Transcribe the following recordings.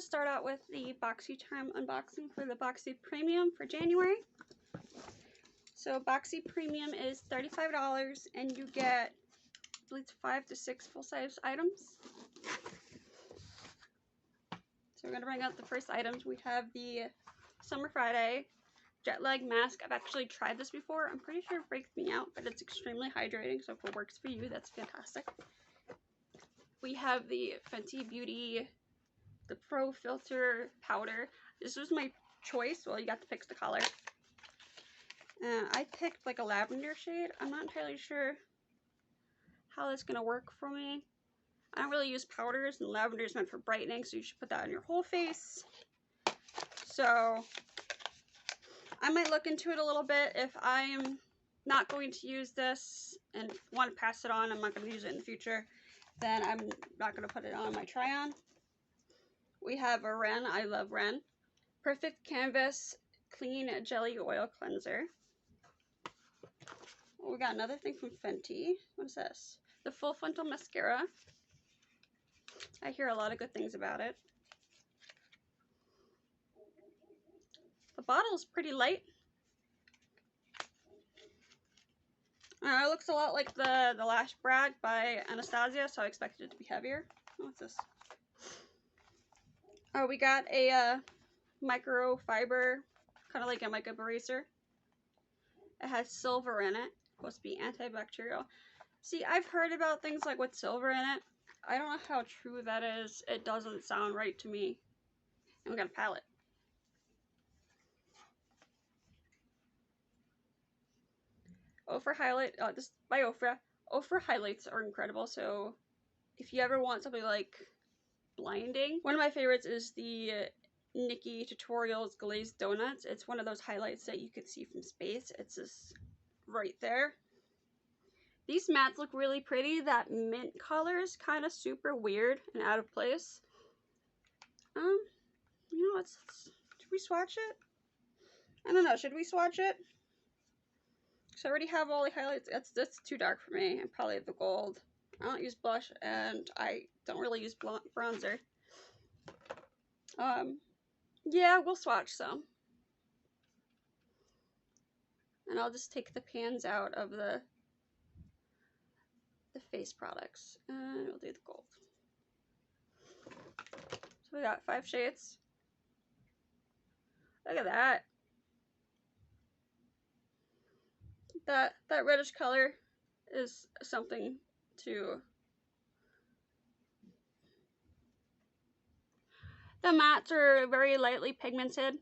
to start out with the Boxycharm unboxing for the Boxy Premium for January. So Boxy Premium is $35 and you get, I believe, 5 to 6 full-size items. So we're going to bring out the first items. We have the Summer Friday Jet Lag Mask. I've actually tried this before. I'm pretty sure it breaks me out, but it's extremely hydrating, so if it works for you, that's fantastic. We have the Fenty Beauty, the Pro Filter Powder. This was my choice. Well, you got to pick the color. I picked like a lavender shade. I'm not entirely sure how that's going to work for me. I don't really use powders, and lavender is meant for brightening, so you should put that on your whole face. So I might look into it a little bit. If I'm not going to use this and want to pass it on, I'm not going to use it in the future, then I'm not going to put it on my try-on. We have a Ren, I love Ren, Perfect Canvas Clean Jelly Oil Cleanser. We got another thing from Fenty. What is this? The Full Frontal Mascara. I hear a lot of good things about it. The bottle is pretty light. It looks a lot like the Lash Brag by Anastasia, so I expected it to be heavier. What's this? Oh, we got a microfiber, kind of like a makeup eraser. It has silver in it. Supposed to be antibacterial. See, I've heard about things like with silver in it. I don't know how true that is. It doesn't sound right to me. And we got a palette. Ofra highlight. This is by Ofra. Ofra highlights are incredible. So if you ever want something like blinding, one of my favorites is the Nikki Tutorials Glazed Donuts. It's one of those highlights that you could see from space. It's just right there. These mattes look really pretty. That mint color is kind of super weird and out of place. You know, should we swatch it? I don't know. Should we swatch it? Because I already have all the highlights. That's too dark for me. And probably the gold. I don't use blush, and I don't really use bronzer. Yeah, we'll swatch some. And I'll just take the pans out of the face products. And we'll do the gold. So we got 5 shades. Look at that. That reddish color is something to... The mattes are very lightly pigmented.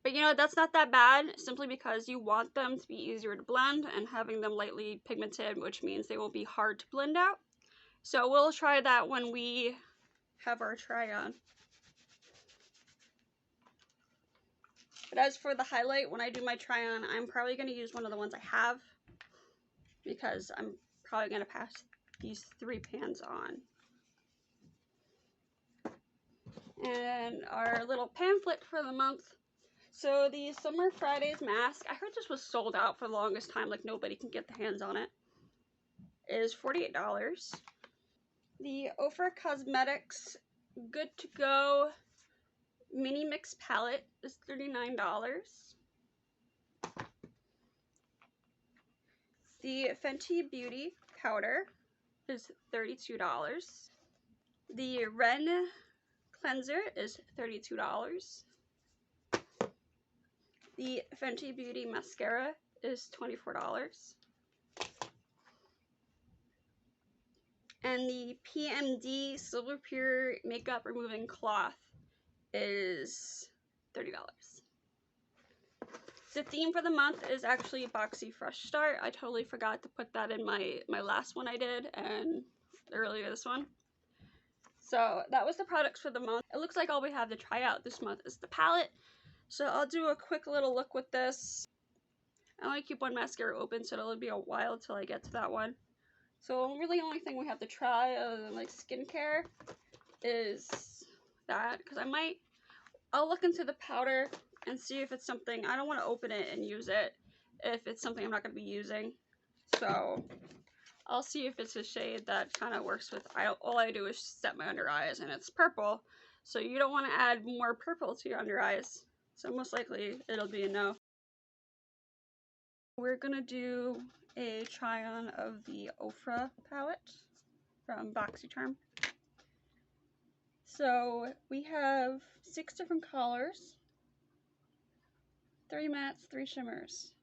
But you know, that's not that bad, simply because you want them to be easier to blend, and having them lightly pigmented, which means they won't be hard to blend out. So we'll try that when we have our try-on. But as for the highlight, when I do my try-on, I'm probably going to use one of the ones I have, because I'm probably going to pass these 3 pans on. And our little pamphlet for the month. So the Summer Fridays mask, I heard this was sold out for the longest time, like nobody can get their hands on it, is $48. The Ofra Cosmetics Good to Go Mini Mix Palette is $39. The Fenty Beauty Powder is $32. The Ren Cleanser is $32. The Fenty Beauty Mascara is $24. And the PMD Silver Pure Makeup Removing Cloth is $30. The theme for the month is actually Boxy Fresh Start. I totally forgot to put that in my last one I did, and earlier this one. So that was the products for the month. It looks like all we have to try out this month is the palette. So I'll do a quick little look with this. I only keep one mascara open, so it'll be a while till I get to that one. So really the only thing we have to try other than like skincare is that, because I'll look into the powder and see if it's something, I don't want to open it and use it if it's something I'm not going to be using. So I'll see if it's a shade that kind of works with, all I do is set my under eyes, and it's purple. So you don't want to add more purple to your under eyes. So most likely it'll be a no. We're gonna do a try on of the Ofra palette from Boxycharm. So we have 6 different colors, 3 mattes, 3 shimmers.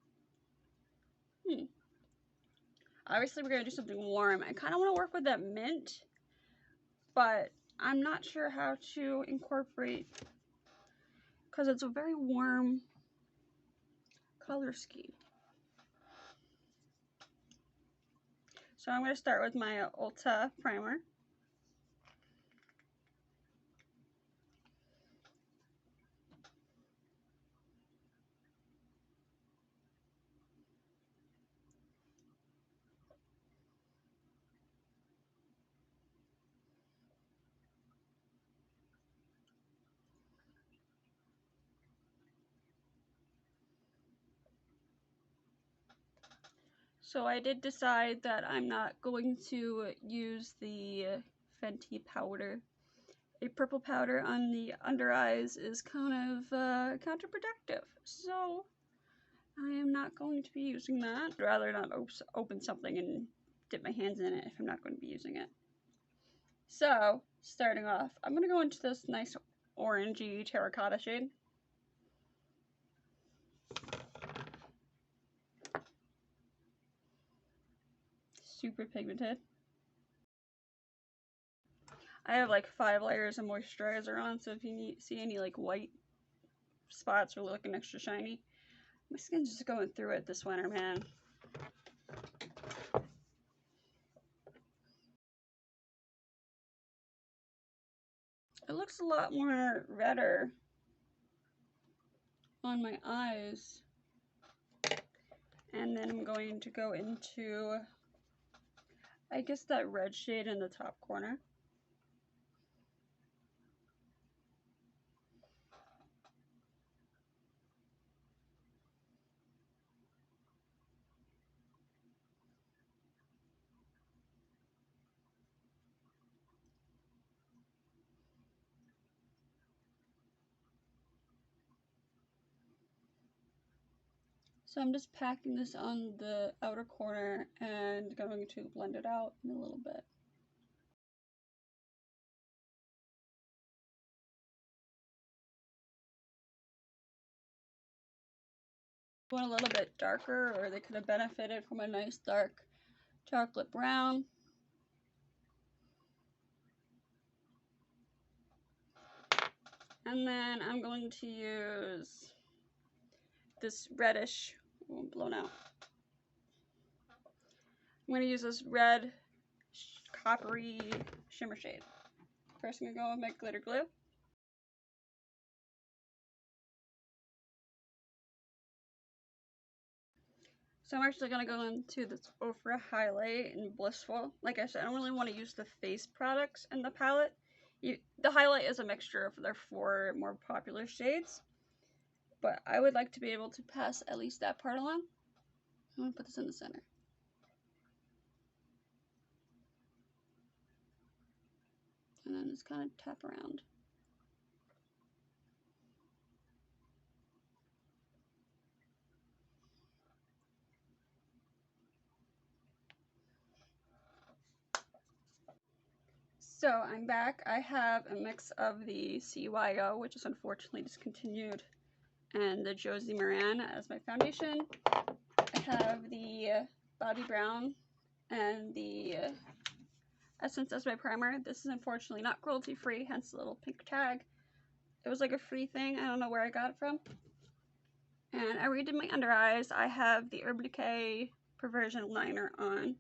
Obviously we're gonna do something warm. I kind of want to work with that mint, but I'm not sure how to incorporate, because it's a very warm color scheme. So I'm going to start with my Ulta primer. So I did decide that I'm not going to use the Fenty powder. A purple powder on the under eyes is kind of counterproductive. So I am not going to be using that. I'd rather not open something and dip my hands in it if I'm not going to be using it. So, starting off, I'm going to go into this nice orangey terracotta shade. Super pigmented. I have like 5 layers of moisturizer on, so if you see any like white spots or looking extra shiny, my skin's just going through it this winter, man. It looks a lot more redder on my eyes. And then I'm going to go into, I guess, that red shade in the top corner. So I'm just packing this on the outer corner and going to blend it out in a little bit. Want a little bit darker, or they could have benefited from a nice dark chocolate brown. And then I'm going to use this reddish, blown out. I'm going to use this red coppery shimmer shade. First I'm going to go with my glitter glue. So I'm actually going to go into this Ofra highlight in Blissful. Like I said, I don't really want to use the face products in the palette. The highlight is a mixture of their 4 more popular shades. But I would like to be able to pass at least that part along. I'm going to put this in the center. And then just kind of tap around. So I'm back. I have a mix of the CYO, which is unfortunately discontinued, and the Josie Maran as my foundation. I have the Bobbi Brown and the Essence as my primer. This is unfortunately not cruelty free, hence the little pink tag. It was like a free thing. I don't know where I got it from. And I redid my under eyes. I have the Urban Decay Perversion liner on.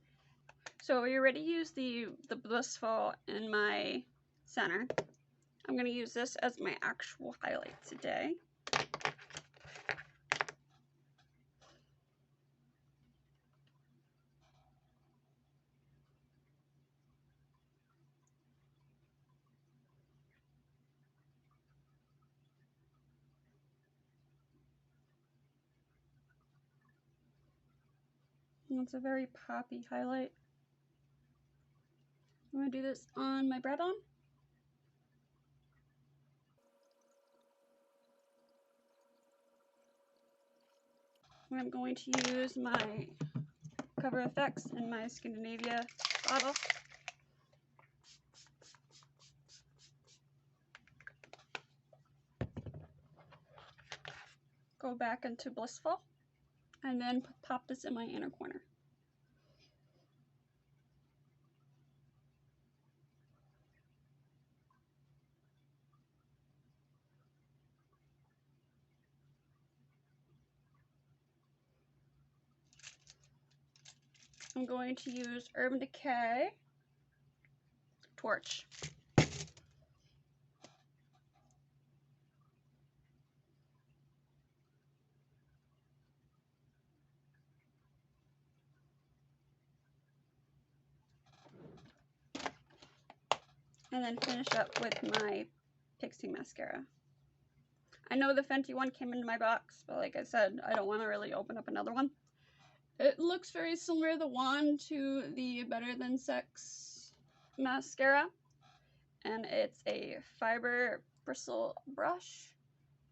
So we already used the Blissful in my center. I'm going to use this as my actual highlight today. And it's a very poppy highlight. I'm going to do this on my brow bone. I'm going to use my Cover FX in my Scandinavia bottle. Go back into Blissful, and then pop this in my inner corner. I'm going to use Urban Decay Torch. And then finish up with my Pixie mascara. I know the Fenty one came into my box, but like I said, I don't want to really open up another one. It looks very similar, the wand, to the Better Than Sex mascara. And it's a fiber bristle brush,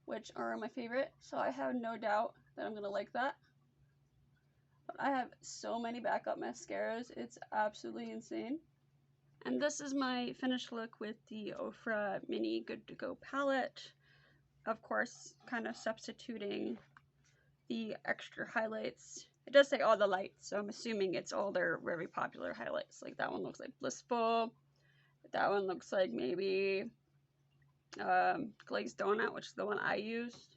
which are my favorite, so I have no doubt that I'm going to like that. But I have so many backup mascaras, it's absolutely insane. And this is my finished look with the Ofra Mini Good To Go palette. Of course, kind of substituting the extra highlights. It does say all the lights, so I'm assuming it's all their very popular highlights. Like that one looks like Blissful. That one looks like maybe Glazed Donut, which is the one I used.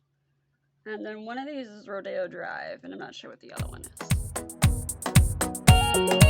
And then one of these is Rodeo Drive, and I'm not sure what the other one is.